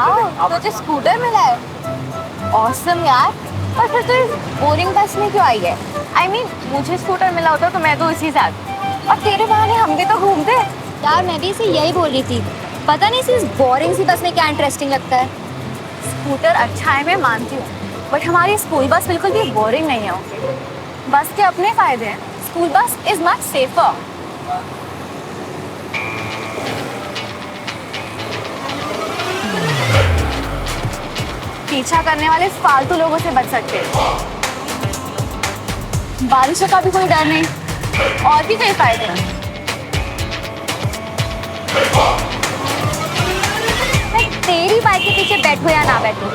Wow, तुझे scooter मिला है? ऑसम यार। पर फिर तू इस बोरिंग बस में क्यों आई है? I mean, मुझे स्कूटर मिला होता तो मैं तो इसी साथ। और तेरे बहाने हम भी तो घूमते। यार मैं भी इसे यही बोल रही थी, पता नहीं इस बोरिंग सी बस में क्या इंटरेस्टिंग लगता है। स्कूटर अच्छा है, मैं मानती हूँ, बट हमारी स्कूल बस बिल्कुल भी बोरिंग नहीं है। ओके, बस के अपने फायदे हैं। School bus is much safer. पीछा करने वाले फालतू लोगों से बच सकते हैं। बारिशों का भी कोई डर नहीं, और भी कई फायदे हैं। मैं तेरी बाइक के पीछे बैठूं या ना बैठूं,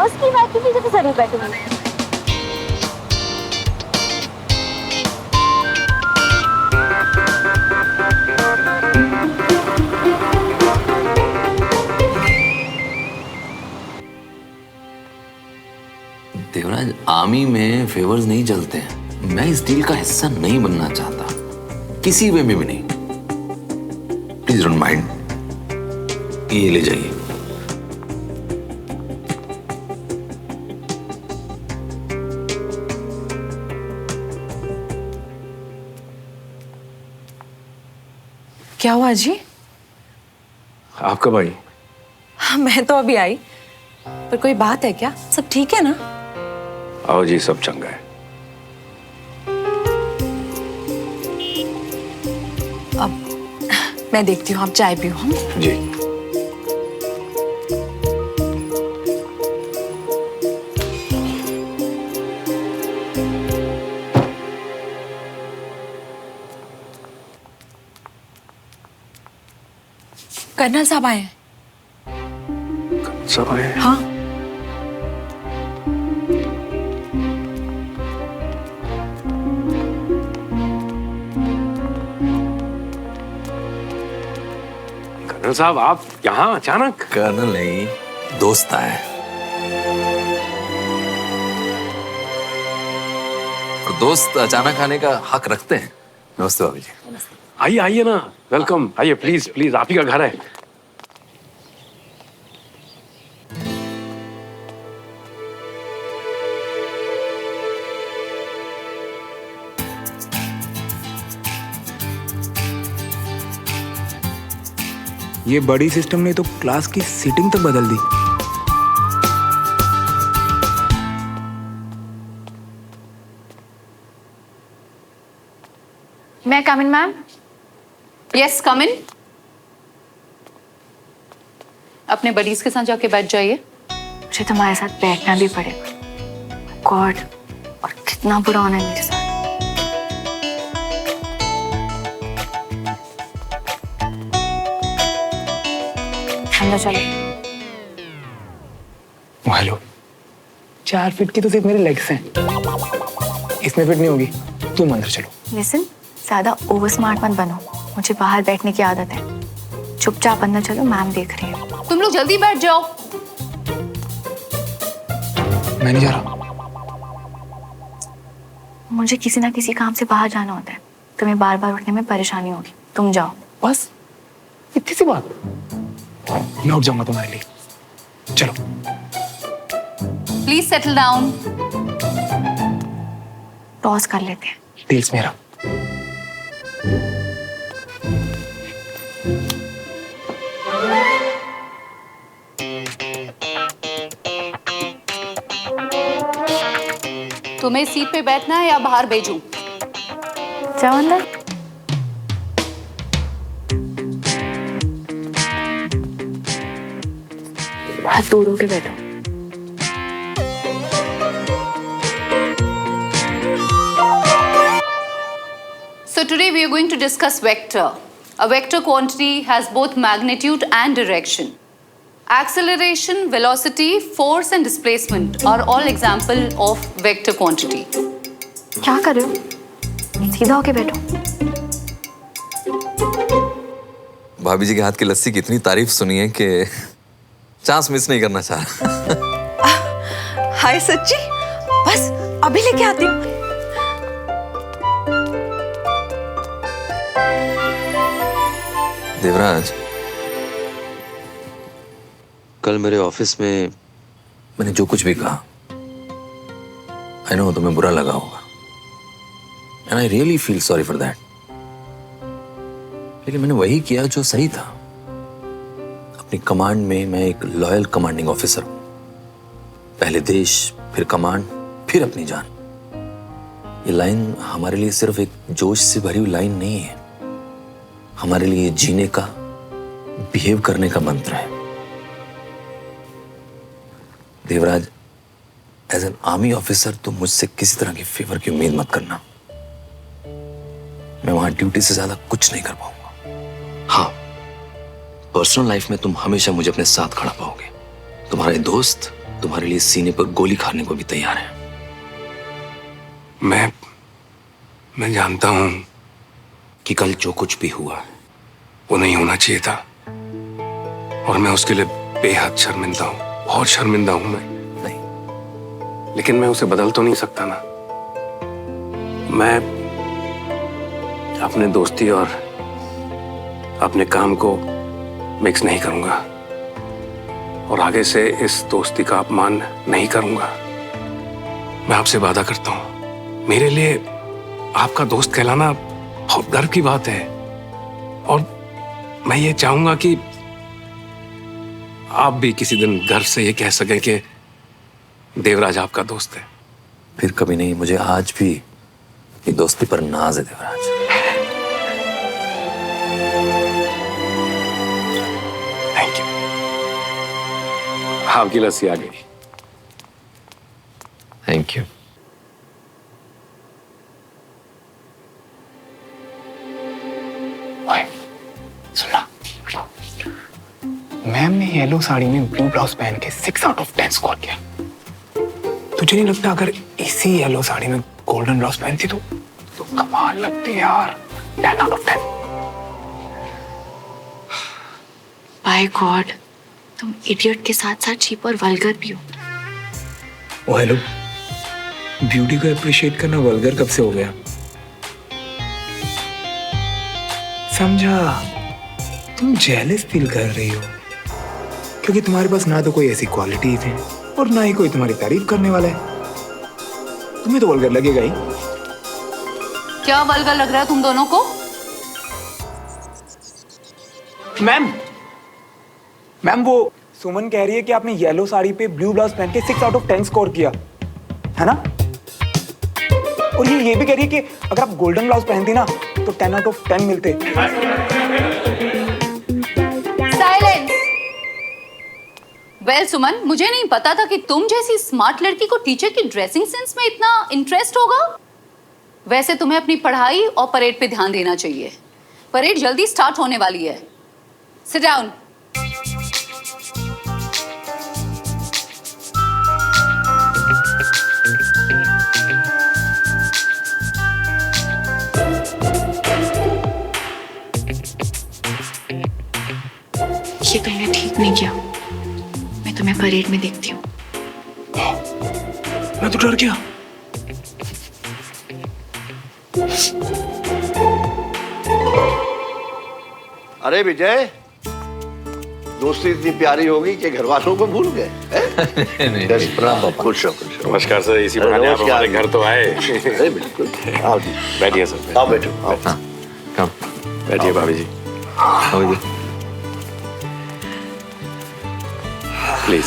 उसकी बाइक के पीछे तो जरूर बैठूंगी। देवराज, आर्मी में फेवर्स नहीं चलते हैं। मैं इस डील का हिस्सा नहीं बनना चाहता, किसी वे में भी नहीं। प्लीज डोंट माइंड, ये ले जाइए। क्या हुआ जी? आप कब आई? हाँ, मैं तो अभी आई। पर कोई बात है क्या? सब ठीक है ना? आओ जी, सब चंगा है। अब मैं देखती हूँ, आप चाय पियो। हम जी। कर्नल साहब आए हैं। सब आए? हाँ। कर्नल साहब, आप यहाँ अचानक? कर्नल नहीं, दोस्त आए। और दोस्त अचानक आने का हक रखते हैं। नमस्ते भाभी जी। आइए आइए ना, वेलकम। आइए प्लीज प्लीज, आप ही का घर है। ये बड़ी सिस्टम ने तो क्लास की सीटिंग तक बदल दी। मैं कम इन मैम? यस, कम इन। अपने बडीज के साथ जाके बैठ जाइए। मुझे तुम्हारे साथ बैठना भी पड़ेगा। गॉड, और कितना बुरा होना है मेरे साथ। अंदर चलो। हेलो, 4 फीट की तो सिर्फ मेरे लेग्स हैं, इसमें फिट नहीं होगी। तुम अंदर चलो। लिसन, ज्यादा ओवर स्मार्ट मत बनो। मुझे बाहर बैठने की आदत है। चुपचाप अंदर चलो, मैम देख रही है। तुम लोग जल्दी बैठ जाओ। मैं नहीं जा रहा। मुझे किसी ना किसी काम से बाहर जाना होता है। तुम्हें बार बार उठने में परेशानी होगी। तुम जाओ। बस इतनी सी बात? मैं उठ जाऊंगा तुम्हारे लिए। चलो। Please settle down. टॉस कर लेते हैं। टेल्स मेरा। तुम्हें सीट पे बैठना है या बाहर भेजूं? जाओ अंदर। हाथ दूर होके बैठो। So today we are going to discuss vector. A vector quantity has both magnitude and direction. Acceleration, velocity, force and displacement are all example of vector quantity. क्या कर रहे हो? सीधा होके बैठो। भाभी जी के हाथ की लस्सी की इतनी तारीफ सुनी है कि चांस मिस नहीं करना चाह रहा। हाय सच्ची, बस अभी लेके आती हूँ। देवराज, कल मेरे ऑफिस में मैंने जो कुछ भी कहा, आई नो तुम्हें बुरा लगा होगा, and I really feel sorry for that. लेकिन मैंने वही किया जो सही था। अपनी कमांड में मैं एक लॉयल कमांडिंग ऑफिसर हूं। पहले देश, फिर कमांड, फिर अपनी जान। ये लाइन हमारे लिए सिर्फ एक जोश से भरी हुई लाइन नहीं है, हमारे लिए जीने का, बिहेव करने का मंत्र है। Devraj, as an army officer तुम मुझसे किसी तरह की फेवर की उम्मीद मत करना। मैं वहां ड्यूटी से ज्यादा कुछ नहीं कर पाऊंगा। हाँ, पर्सनल लाइफ में तुम हमेशा मुझे अपने साथ खड़ा पाओगे। तुम्हारे दोस्त तुम्हारे लिए सीने पर गोली खाने को भी तैयार है। मैं जानता हूं कि कल जो कुछ भी हुआ वो नहीं होना चाहिए था, और मैं उसके लिए बेहद शर्मिंदा हूं, बहुत शर्मिंदा हूं मैं। नहीं, लेकिन मैं उसे बदल तो नहीं सकता ना। मैं अपने दोस्ती और अपने काम को मिक्स नहीं करूंगा, और आगे से इस दोस्ती का अपमान नहीं करूंगा। मैं आपसे वादा करता हूं, मेरे लिए आपका दोस्त कहलाना बहुत गर्व की बात है, और मैं ये चाहूंगा कि आप भी किसी दिन गर्व से ये कह सकें कि देवराज आपका दोस्त है। फिर कभी नहीं। मुझे आज भी ये दोस्ती पर नाज है देवराज। Thank you. आपकी लस्सी आ गई। Thank you. सुना, मैम ने येलो साड़ी में ब्लू ब्लाउज पहन के 6 आउट ऑफ 10 स्कोर किया। तुझे नहीं लगता अगर इसी येलो साड़ी में गोल्डन ब्लाउज पहनती तो कमाल लगती यार। 10 आउट ऑफ 10। बाय गॉड, तुम इडियट के साथ साथ चीप और वल्गर भी हो। ओ हेलो, ब्यूटी को अप्रिशिएट करना वल्गर कब से हो गया? समझा, तुम जेलस फील कर रही हो क्योंकि तुम्हारे पास ना तो कोई ऐसी क्वालिटीज हैं और ना ही कोई तुम्हारी तारीफ करने वाला है। तुम्हें तो वल्गर लगेगा ही। क्या वल्गर लग रहा है तुम दोनों को? मैम वो सुमन कह रही है कि आपने येलो साड़ी पे ब्लू ब्लाउज पहन के 6 आउट ऑफ 10 स्कोर किया है ना, और ये भी कह रही है कि अगर आप गोल्डन ब्लाउज पहनती ना तो 10 आउट ऑफ 10 मिलते। साइलेंस। वेल सुमन, मुझे नहीं पता था कि तुम जैसी स्मार्ट लड़की को टीचर की ड्रेसिंग सेंस में इतना इंटरेस्ट होगा। वैसे तुम्हें अपनी पढ़ाई और परेड पे ध्यान देना चाहिए। परेड जल्दी स्टार्ट होने वाली है। Sit down. ये तुमने ठीक नहीं किया। मैं तुम्हें परेड में देखती हूँ। मैं तो डर गया। अरे विजय, दोस्ती इतनी प्यारी होगी कि घर वालों को भूल गए। खुश रहो। नमस्कार सर, इसी बहाने आप हमारे घर तो आए। अरे बिल्कुल, आओ जी, बैठिए सर। आओ बैठो, आओ। कम बैठिए भाभी जी, प्लीज।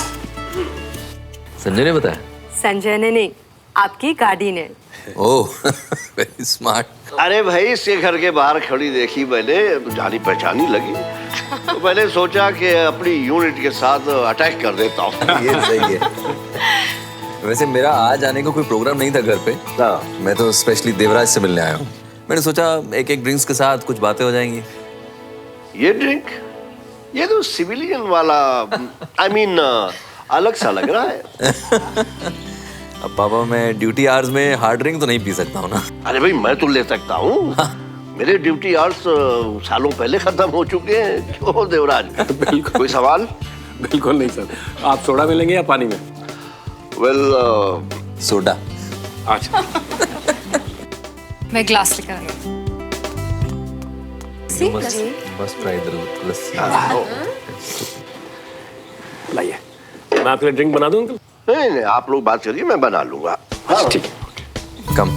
संजय ने बताया? संजय ने नहीं, आपकी गाड़ी ने। ओह, वेरी स्मार्ट। अरे भाई, इसके घर के बाहर खड़ी देखी मैंने, जानी पहचानी लगी, तो मैंने सोचा कि अपनी यूनिट के साथ अटैक कर देता हूँ। ये सही है। वैसे मेरा आज आने का कोई प्रोग्राम नहीं था घर पे। मैं तो स्पेशली देवराज से मिलने आया हूँ। मैंने सोचा एक एक ड्रिंक्स के साथ कुछ बातें हो जाएंगी। ये ड्रिंक, ये तो सिविलियन वाला, I mean, अलग सा लग रहा है। अब पापा, मैं ड्यूटी आवर्स में हार्ड ड्रिंक तो नहीं पी सकता हूँ ना। अरे भाई, मैं तो ले सकता हूँ। मेरे ड्यूटी आवर्स सालों पहले खत्म हो चुके हैं। क्यों देवराज, बिल्कुल। कोई सवाल? बिल्कुल नहीं सर। आप सोडा में लेंगे या पानी में? Well, soda. अच्छा। मैं ग्लास लेकर आई हूँ। मस्ट ट्राई द लस्सी। लाइए, मैं आपके लिए ड्रिंक बना दूं अंकल? नहीं नहीं, आप लोग बात करिए, मैं बना लूंगा। हाँ ठीक है। कम।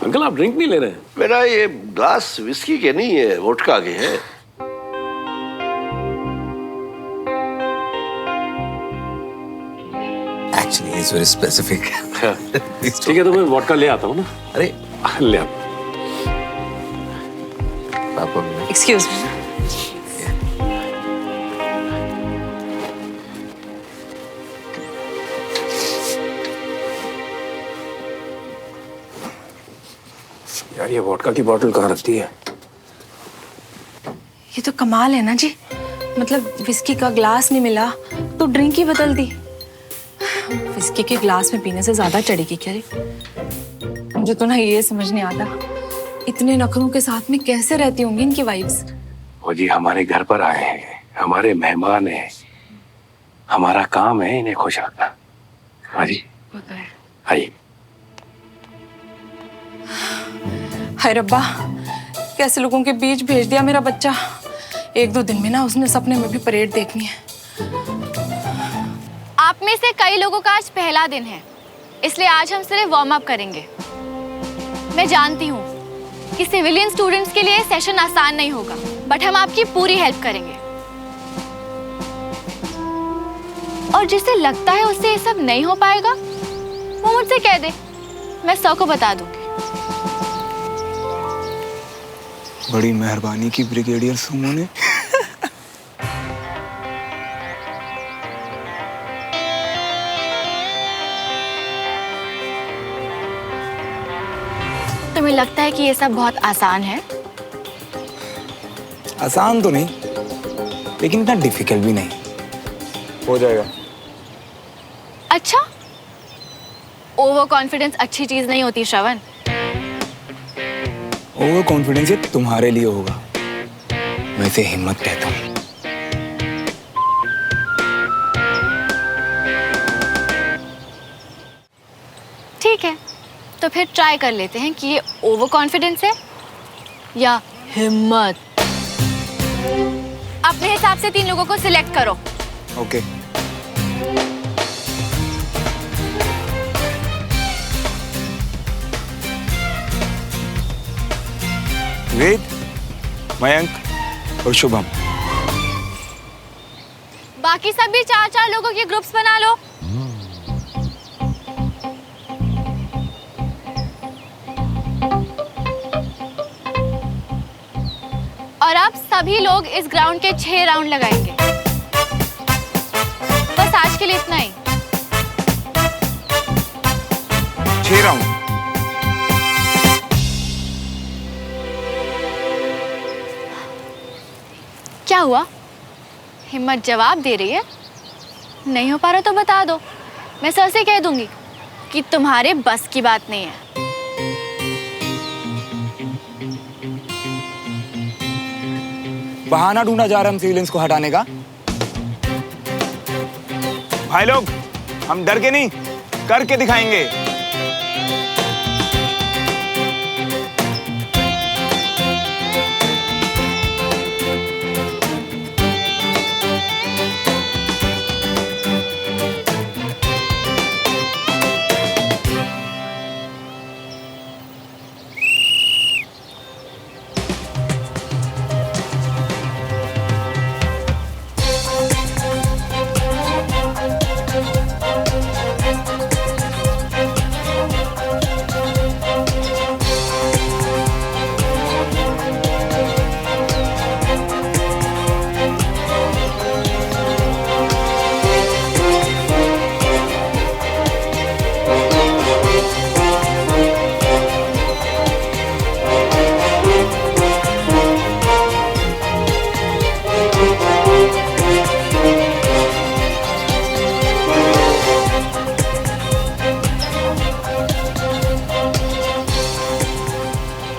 अंकल आप ड्रिंक नहीं ले रहे हैं? मेरा ये ग्लास विस्की के नहीं है, वोडका के है। Actually, it's very specific. ठीक है, तो मैं वोडका ले आता हूँ ना। अरे ले आता। पापा एक्सक्यूज मी। यार ये वोडका की बोतल कहाँ रखती है? ये तो कमाल है ना जी, मतलब विस्की का ग्लास नहीं मिला तो ड्रिंक ही बदल दी। विस्की के ग्लास में पीने से ज्यादा चढ़ेगी क्या रे? मुझे तो ना ये समझ नहीं आता, इतने नखरों के साथ में कैसे रहती होंगी इनकी वाइफ्स। वो जी हमारे घर पर आए हैं, हमारे मेहमान हैं, हमारा काम है इन्हें खुश रखना। हाँ जी, आइए। हाय रब्बा, कैसे लोगों के बीच भेज दिया मेरा बच्चा। 1-2 दिन में ना उसने सपने में भी परेड देखनी है। आप में से कई लोगों का आज पहला दिन है, इसलिए आज हम सिर्फ वार्म अप करेंगे। मैं जानती हूँ कि सिविलियन स्टूडेंट्स के लिए सेशन आसान नहीं होगा, बट हम आपकी पूरी हेल्प करेंगे। और जिसे लगता है उससे ये सब नहीं हो पाएगा, वो मुझसे कह दे, मैं 100 को बता दूंगी। बड़ी मेहरबानी की ब्रिगेडियर सुमो ने। तुम्हें लगता है कि ये सब बहुत आसान है? आसान तो नहीं, लेकिन इतना डिफिकल्ट भी नहीं। हो जाएगा। अच्छा, ओवर कॉन्फिडेंस अच्छी चीज नहीं होती श्रवण। ओवर कॉन्फिडेंस ये तुम्हारे लिए होगा, मैं इसे हिम्मत कहता हूँ। ठीक है, तो फिर ट्राई कर लेते हैं कि ये ओवर कॉन्फिडेंस है या हिम्मत। अपने हिसाब से 3 लोगों को सिलेक्ट करो। ओके। वेद, मयंक और शुभम। बाकी सब भी 4-4 लोगों के ग्रुप्स बना लो। और अब सभी लोग इस ग्राउंड के 6 राउंड लगाएंगे। बस आज के लिए इतना ही। 6 राउंड। क्या हुआ? हिम्मत जवाब दे रही है। नहीं हो पा रहा तो बता दो, मैं सर से कह दूंगी कि तुम्हारे बस की बात नहीं है। बहाना ढूंढा जा रहा है हम सिविलियंस को हटाने का। भाई लोग, हम डर के नहीं, करके दिखाएंगे।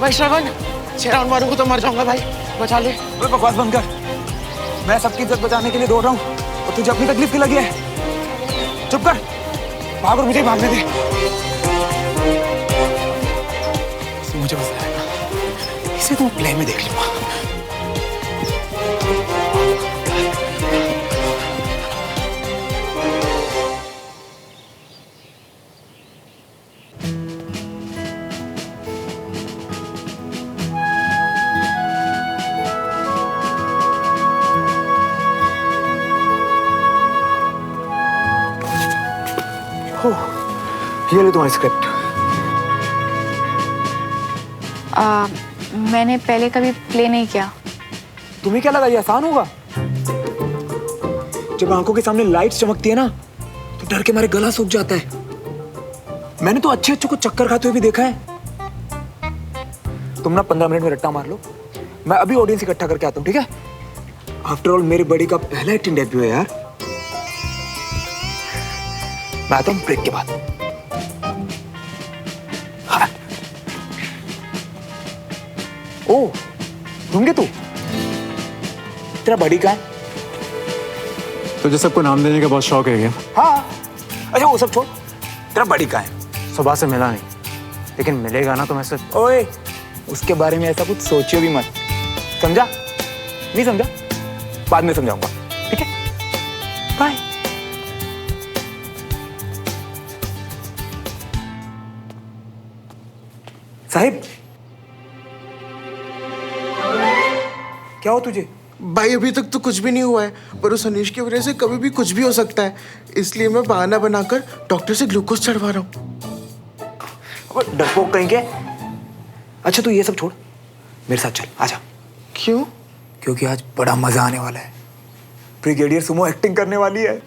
भाई श्रवण, 6 राउंड मारूंगा तो मर जाऊंगा भाई, बचा ले। बकवास बंद कर। मैं सबकी इज्जत बचाने के लिए दौड़ रहा हूँ और तुझे अपनी तकलीफ की लगी है। चुप कर, भाग और मुझे भागने दे। मुझे बस इसे तो मैं प्ले में देख लूंगा। ये ले तुम्हारी स्क्रिप्ट। मैंने पहले कभी प्ले नहीं किया। तुम्हें क्या लगा ये आसान होगा? जब आंखों के सामने लाइट्स चमकती है ना तो डर के मारे गला सूख जाता है। मैंने तो अच्छे को चक्कर खाते हुए भी देखा है। तुम ना 15 मिनट में रट्टा मार लो, मैं अभी ऑडियंस इकट्ठा करके आता हूँ, ठीक है? आफ्टर ऑल मेरे बड़ी का पहला एक्टिंग डेब्यू है यार। मैं आता हूँ ब्रेक के बाद। हाँ। ओ, ढूंढे तू? तेरा बड़ी का है? तुझे सबको नाम देने का बहुत शौक है क्या? हाँ। अच्छा वो सब छोड़, तेरा बड़ी का है? सुबह से मिला नहीं, लेकिन मिलेगा ना तो मैं सिर्फ। ओए, उसके बारे में ऐसा कुछ सोचियो भी मत, समझा? नहीं समझा? बाद में समझाऊंगा, ठीक है? बाय। साहिब, क्या हो तुझे? भाई अभी तक तो कुछ भी नहीं हुआ है, पर उस अनीश की वजह से कभी भी कुछ भी हो सकता है, इसलिए मैं बहाना बनाकर डॉक्टर से ग्लूकोज चढ़वा रहा हूँ। डरपोक कहीं के? अच्छा तू ये सब छोड़, मेरे साथ चल, आजा। क्यों? क्योंकि आज बड़ा मजा आने वाला है। ब्रिगेडियर सुमो एक्टिंग करने वाली है।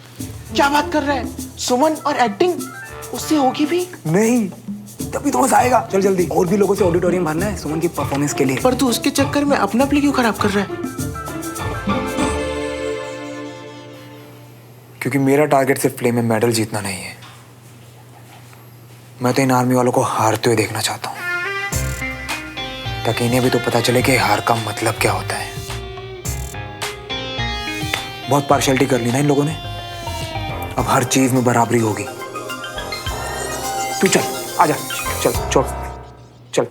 क्या बात कर रहा है? सुमन और एक्टिंग उससे होगी भी? नहीं, तभी तो मजा आएगा। चल जल्दी, और भी लोगों से ऑडिटोरियम भरना है सुमन की परफॉर्मेंस के लिए। पर तू उसके चक्कर में अपना प्ले क्यों खराब कर रहा है? क्योंकि मेरा टारगेट सिर्फ प्ले में मेडल जीतना नहीं है, मैं तो इन आर्मी वालों को हारते हुए देखना चाहता हूँ, ताकि इन्हें भी तो पता चले कि हार का मतलब क्या होता है। बहुत पार्शियलिटी कर ली ना इन लोगों ने, अब हर चीज में बराबरी होगी। तू चल, आजा, चल छोड़, चल।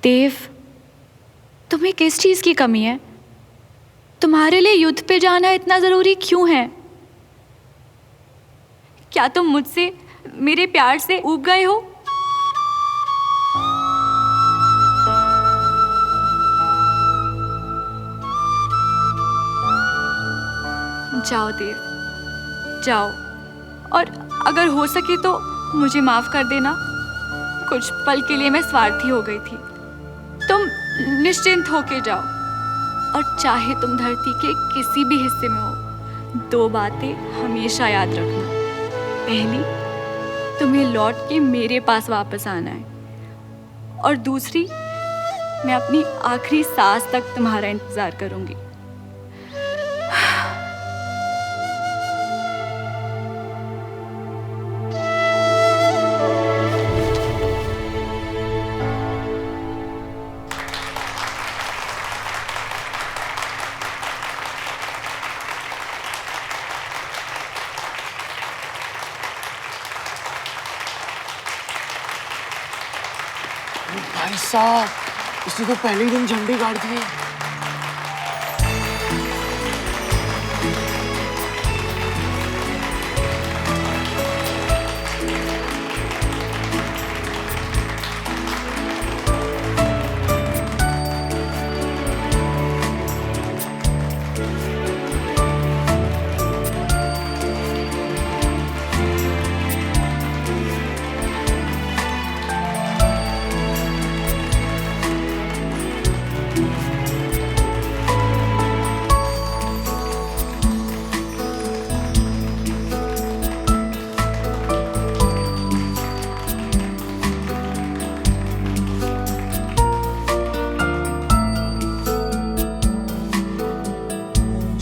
देव, तुम्हें किस चीज की कमी है? तुम्हारे लिए युद्ध पे जाना इतना जरूरी क्यों है? क्या तुम मुझसे, मेरे प्यार से ऊब गए हो? जाओ देव, जाओ, और अगर हो सके तो मुझे माफ कर देना। कुछ पल के लिए मैं स्वार्थी हो गई थी। तुम निश्चिंत होके जाओ, और चाहे तुम धरती के किसी भी हिस्से में हो, 2 बातें हमेशा याद रखना। पहली, तुम्हें लौट के मेरे पास वापस आना है, और दूसरी, मैं अपनी आखिरी सांस तक तुम्हारा इंतजार करूंगी। भाई साहब, इसने तो पहले ही दिन झंडे गाड़ दिए।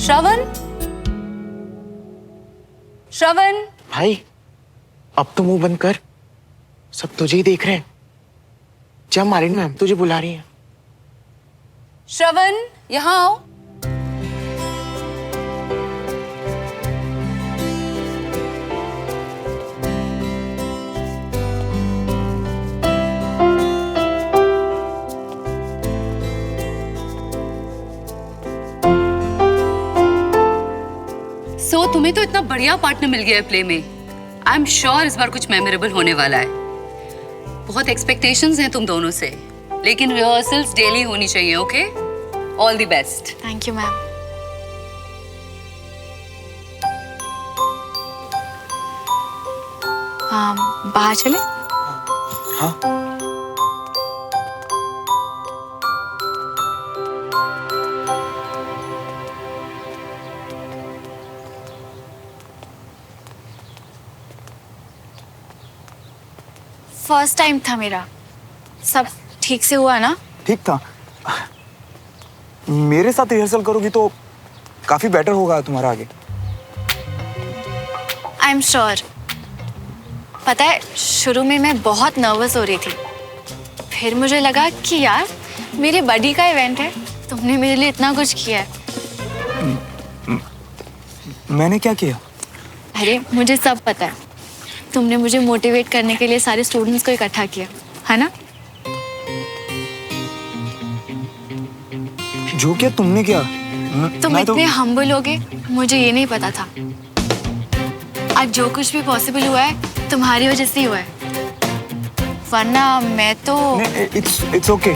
श्रवण, श्रवण, भाई अब तो मुंह बंद कर, सब तुझे ही देख रहे हैं। जा मारिन मैम तुझे बुला रही है। श्रवण, यहाँ आओ। तुम्हें तो इतना बढ़िया पार्टनर मिल गया है प्ले में। आई एम श्योर इस बार कुछ मेमोरेबल होने वाला है। बहुत एक्सपेक्टेशंस हैं तुम दोनों से, लेकिन रिहर्सल्स डेली होनी चाहिए। Okay, all the best. Thank you ma'am. बाहर चले? हाँ। फर्स्ट टाइम था मेरा, सब ठीक से हुआ ना? ठीक था। मेरे साथ रिहर्सल करोगी तो काफी बेटर होगा तुम्हारा आगे। I am sure. पता है, शुरू में मैं बहुत नर्वस हो रही थी, फिर मुझे लगा कि यार मेरे बडी का इवेंट है, तुमने मेरे लिए इतना कुछ किया है। मैंने क्या किया? अरे मुझे सब पता है, तुमने मुझे मोटिवेट करने के लिए सारे स्टूडेंट्स को इकट्ठा किया है ना? जो क्या तुमने क्या? तुम इतने हम्बल होगे मुझे ये नहीं पता था। आज जो कुछ भी पॉसिबल हुआ है तुम्हारी वजह से ही हुआ है, वरना मैं तो इट्स ओके।